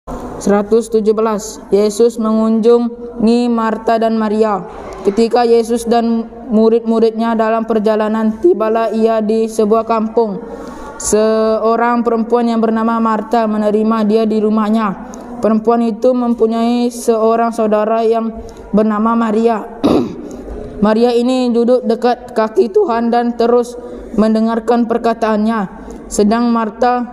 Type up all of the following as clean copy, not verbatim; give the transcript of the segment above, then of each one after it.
117. Yesus mengunjungi Marta dan Maria. Ketika Yesus dan murid-muridnya dalam perjalanan, tibalah ia di sebuah kampung. Seorang perempuan yang bernama Marta menerima dia di rumahnya. Perempuan itu mempunyai seorang saudara yang bernama Maria. Maria ini duduk dekat kaki Tuhan dan terus mendengarkan perkataannya. Sedang Marta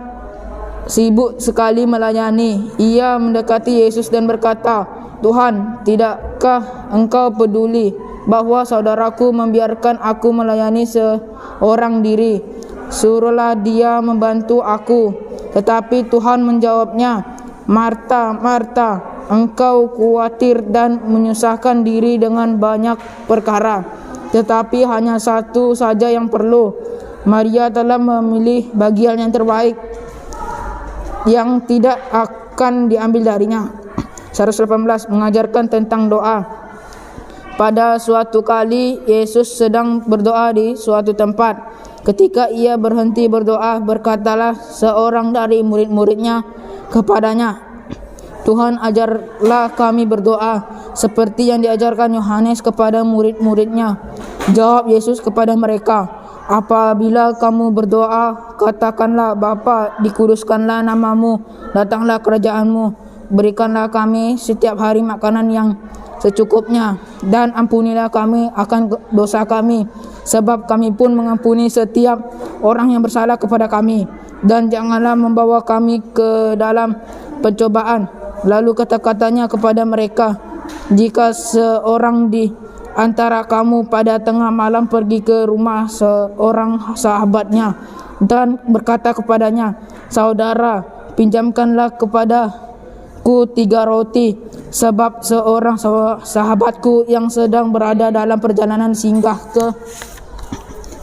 sibuk sekali melayani. Ia mendekati Yesus dan berkata, "Tuhan, tidakkah engkau peduli bahwa saudaraku membiarkan aku melayani seorang diri? Suruhlah dia membantu aku." Tetapi Tuhan menjawabnya, "Marta, Marta, engkau khawatir dan menyusahkan diri dengan banyak perkara, tetapi hanya satu saja yang perlu. Maria telah memilih bagian yang terbaik, yang tidak akan diambil darinya." 118. Mengajarkan tentang doa. Pada suatu kali Yesus sedang berdoa di suatu tempat. Ketika ia berhenti berdoa, berkatalah seorang dari murid-muridnya kepadanya, "Tuhan, ajarlah kami berdoa seperti yang diajarkan Yohanes kepada murid-muridnya." Jawab Yesus kepada mereka, "Apabila kamu berdoa, katakanlah, Bapa, dikuduskanlah namamu, datanglah kerajaanmu, berikanlah kami setiap hari makanan yang secukupnya, dan ampunilah kami akan dosa kami, sebab kami pun mengampuni setiap orang yang bersalah kepada kami. Dan janganlah membawa kami ke dalam pencobaan." Lalu kata-katanya kepada mereka, "Jika seorang di antara kamu pada tengah malam pergi ke rumah seorang sahabatnya dan berkata kepadanya, 'Saudara, pinjamkanlah kepadaku 3 roti, sebab seorang sahabatku yang sedang berada dalam perjalanan singgah ke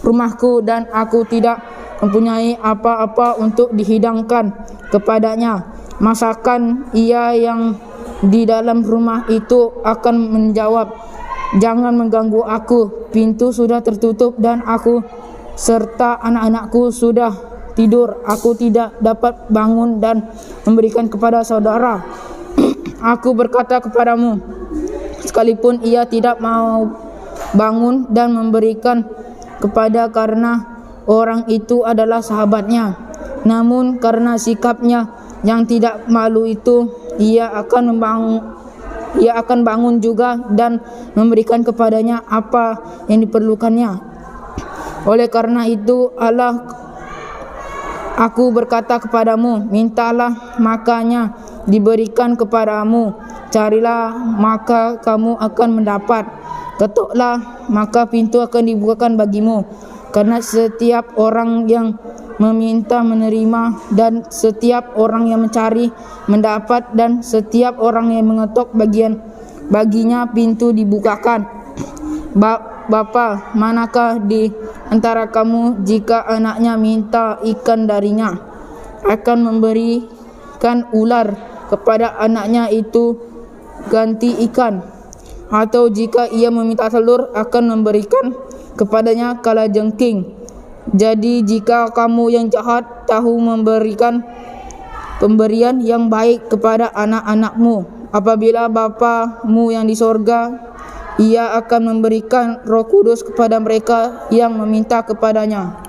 rumahku dan aku tidak mempunyai apa-apa untuk dihidangkan kepadanya.' Masakan ia yang di dalam rumah itu akan menjawab, 'Jangan mengganggu aku, pintu sudah tertutup dan aku serta anak-anakku sudah tidur. Aku tidak dapat bangun dan memberikan kepada saudara.' Aku berkata kepadamu, sekalipun ia tidak mau bangun dan memberikan kepada karena orang itu adalah sahabatnya, namun karena sikapnya yang tidak malu itu, ia akan bangun juga dan memberikan kepadanya apa yang diperlukannya. Oleh karena itu, aku berkata kepadamu, mintalah makanya diberikan kepadamu, carilah maka kamu akan mendapat, ketuklah maka pintu akan dibukakan bagimu. Karena setiap orang yang meminta menerima, dan setiap orang yang mencari mendapat, dan setiap orang yang mengetuk baginya pintu dibukakan. Bapa, manakah di antara kamu jika anaknya minta ikan darinya, akan memberikan ular kepada anaknya itu ganti ikan? Atau jika ia meminta telur, akan memberikan kepadanya kalajengking? Jadi jika kamu yang jahat tahu memberikan pemberian yang baik kepada anak-anakmu, apabila Bapamu yang di sorga, ia akan memberikan Roh Kudus kepada mereka yang meminta kepadanya."